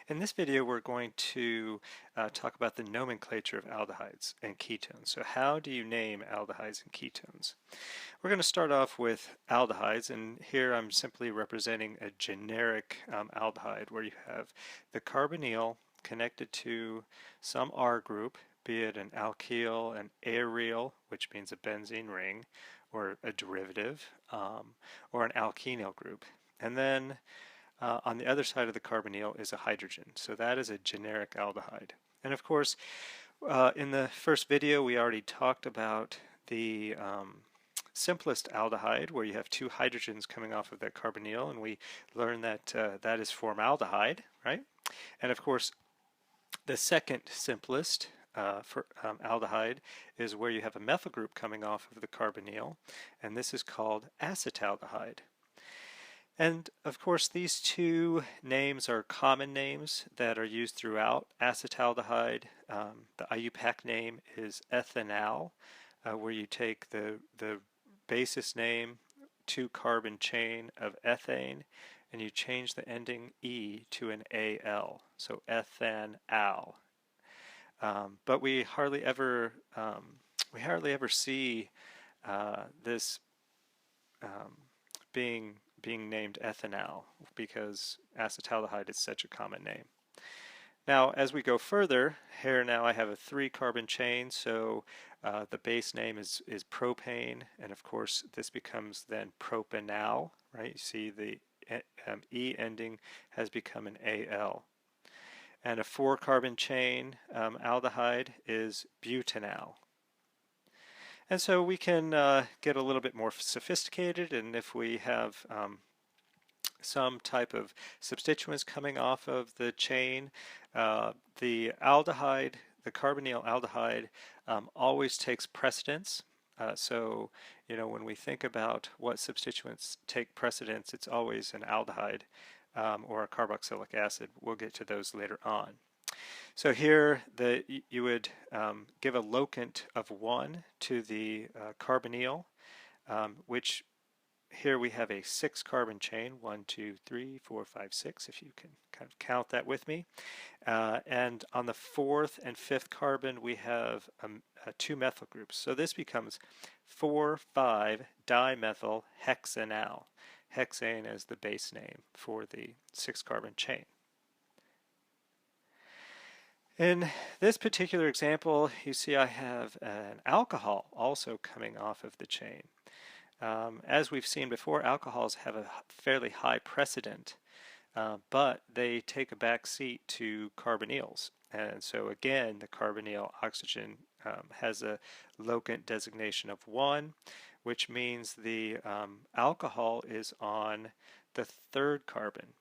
In this video, we're going to talk about the nomenclature of aldehydes and ketones. So how do you name aldehydes and ketones? We're going to start off with aldehydes, and here I'm simply representing a generic aldehyde where you have the carbonyl connected to some R group, be it an alkyl, an aryl, which means a benzene ring, or a derivative, or an alkenyl group. And then on the other side of the carbonyl is a hydrogen. So that is a generic aldehyde. And of course, in the first video, we already talked about the simplest aldehyde, where you have two hydrogens coming off of that carbonyl, and we learned that that is formaldehyde, right? And of course, the second simplest for aldehyde is where you have a methyl group coming off of the carbonyl, and this is called acetaldehyde. And of course, these two names are common names that are used throughout acetaldehyde. The IUPAC name is ethanal, where you take the basis name, two carbon chain of ethane, and you change the ending E to an AL, so ethanal. But we hardly ever see this being named ethanal because acetaldehyde is such a common name. Now, as we go further, here now I have a 3-carbon chain, so the base name is propane, and of course this becomes then propanal, right? You see the E ending has become an AL. And a 4-carbon chain aldehyde is butanal. And so we can get a little bit more sophisticated, and if we have some type of substituents coming off of the chain, the aldehyde, the carbonyl aldehyde, always takes precedence. So, you know, when we think about what substituents take precedence, it's always an aldehyde or a carboxylic acid. We'll get to those later on. So here you would give a locant of 1 to the carbonyl, which here we have a 6-carbon chain, 1, 2, 3, 4, 5, 6, if you can kind of count that with me. And on the 4th and 5th carbon, we have 2 methyl groups. So this becomes 4,5-dimethyl hexanal. Hexane is the base name for the 6-carbon chain. In this particular example, you see I have an alcohol also coming off of the chain. As we've seen before, alcohols have a fairly high precedent, but they take a back seat to carbonyls. And so again, the carbonyl oxygen has a locant designation of 1, which means the alcohol is on the 3rd carbon.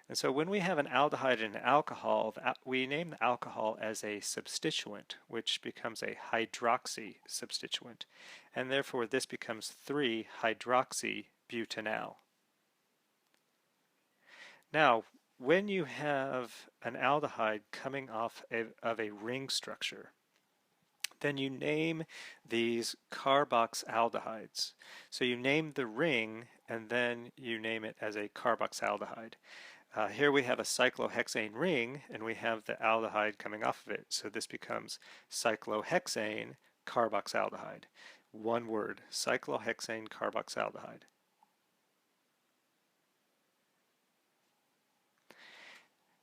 And so when we have an aldehyde and an alcohol, we name the alcohol as a substituent, which becomes a hydroxy substituent. And therefore this becomes 3-hydroxybutanal. Now, when you have an aldehyde coming off of a ring structure, then you name these carboxaldehydes. So you name the ring and then you name it as a carboxaldehyde. Here we have a cyclohexane ring, and we have the aldehyde coming off of it. So this becomes cyclohexane carboxaldehyde. One word, cyclohexane carboxaldehyde.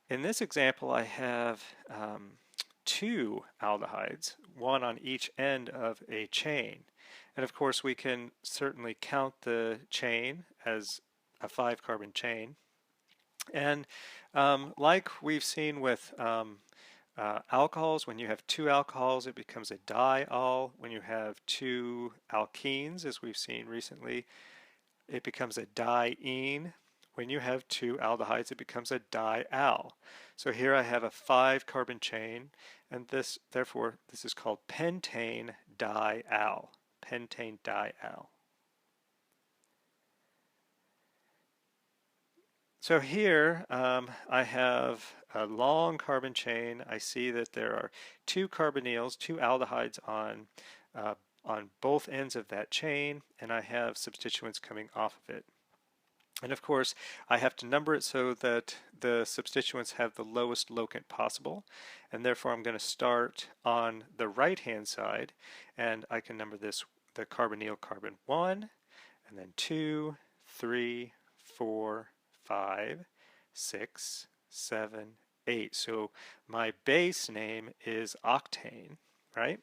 In this example, I have 2 aldehydes, one on each end of a chain. And of course, we can certainly count the chain as a 5-carbon chain. And like we've seen with alcohols, when you have 2 alcohols, it becomes a diol. When you have 2 alkenes, as we've seen recently, it becomes a diene. When you have 2 aldehydes, it becomes a dial. So here I have a 5-carbon chain, and therefore this is called pentane dial. Pentane dial. So here I have a long carbon chain. I see that there are 2 carbonyls, 2 aldehydes on both ends of that chain, and I have substituents coming off of it. And of course, I have to number it so that the substituents have the lowest locant possible. And therefore, I'm going to start on the right-hand side, and I can number this the carbonyl carbon 1, and then 2, 3, 4, 5, 6, 7, 8. So my base name is octane, right?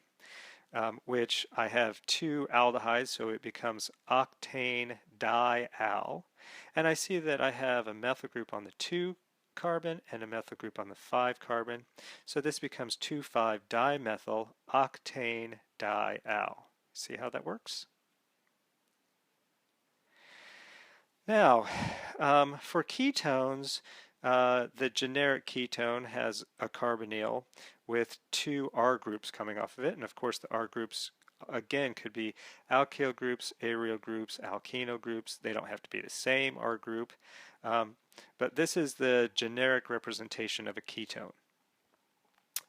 Which I have two aldehydes, so it becomes octane dial. And I see that I have a methyl group on the 2 carbon and a methyl group on the 5 carbon. So this becomes 2,5-dimethyl octane dial. See how that works? Now, for ketones, the generic ketone has a carbonyl with two R groups coming off of it. And of course, the R groups, again, could be alkyl groups, aryl groups, alkeno groups. They don't have to be the same R group. But this is the generic representation of a ketone.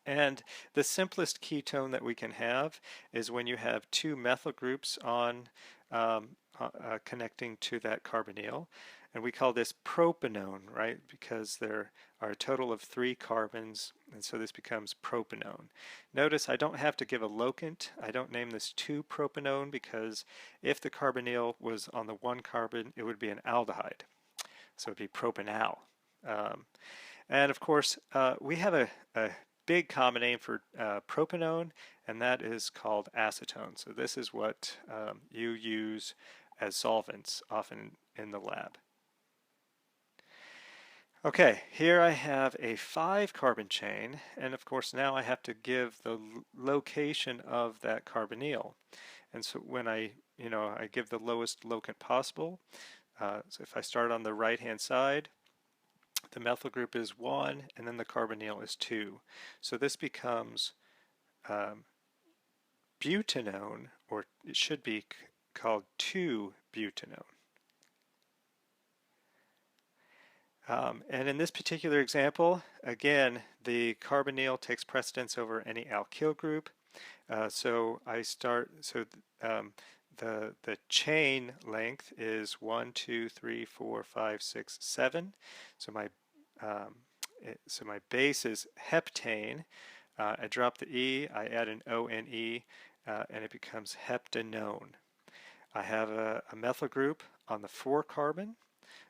And the simplest ketone that we can have is when you have two methyl groups on connecting to that carbonyl. And we call this propanone, right? Because there are a total of 3 carbons, and so this becomes propanone. Notice I don't have to give a locant. I don't name this 2-propanone because if the carbonyl was on the 1 carbon, it would be an aldehyde. So it would be propanal. And of course, we have a big common name for propanone, and that is called acetone. So this is what you use as solvents often in the lab. Okay, here I have a 5-carbon chain, and of course now I have to give the location of that carbonyl. And so when I give the lowest locant possible, so if I start on the right-hand side, the methyl group is 1, and then the carbonyl is 2. So this becomes butanone, or it should be called 2-butanone. And in this particular example, again, the carbonyl takes precedence over any alkyl group. So the chain length is 1, 2, 3, 4, 5, 6, 7. So my base is heptane. I drop the E, I add an O-N-E, and it becomes heptanone. I have a methyl group on the 4 carbon,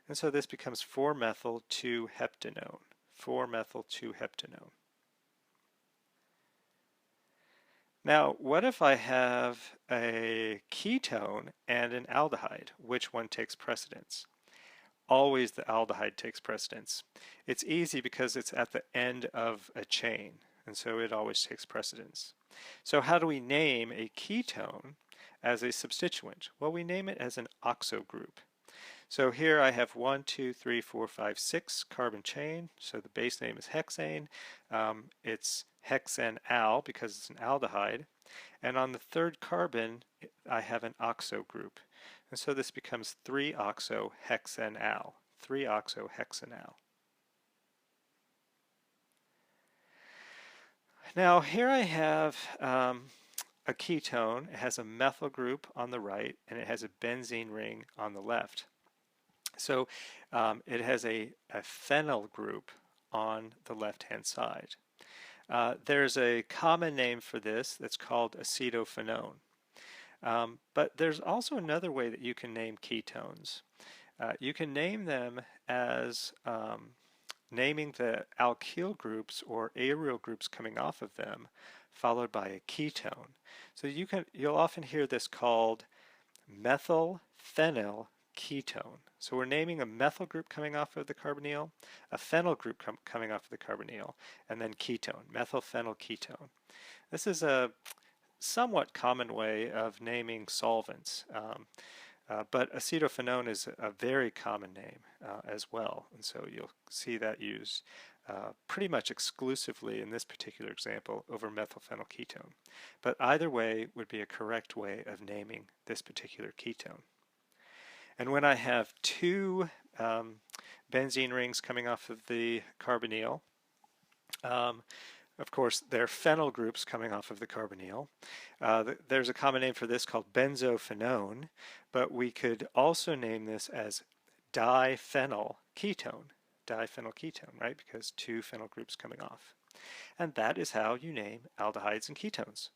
and so this becomes 4-methyl-2-heptanone. 4-methyl-2-heptanone. Now, what if I have a ketone and an aldehyde? Which one takes precedence? Always the aldehyde takes precedence. It's easy because it's at the end of a chain, and so it always takes precedence. So how do we name a ketone as a substituent? Well, we name it as an oxo group. So here I have 1, 2, 3, 4, 5, 6 carbon chain. So the base name is hexane. It's hexanal because it's an aldehyde. And on the 3rd carbon, I have an oxo group. And so this becomes 3-oxo-hexanal. 3-oxo-hexanal. Now here I have a ketone. It has a methyl group on the right, and it has a benzene ring on the left. So it has a phenyl group on the left-hand side. There's a common name for this that's called acetophenone. But there's also another way that you can name ketones. You can name them as naming the alkyl groups or aryl groups coming off of them, followed by a ketone. So you'll often hear this called methylphenyl ketone. So we're naming a methyl group coming off of the carbonyl, a phenyl group coming off of the carbonyl, and then ketone, methylphenyl ketone. This is a somewhat common way of naming solvents, but acetophenone is a very common name as well, and so you'll see that used pretty much exclusively in this particular example over methylphenyl ketone. But either way would be a correct way of naming this particular ketone. And when I have 2 benzene rings coming off of the carbonyl, of course, they're phenyl groups coming off of the carbonyl. There's a common name for this called benzophenone, but we could also name this as diphenyl ketone. Diphenyl ketone, right? Because two phenyl groups coming off. And that is how you name aldehydes and ketones.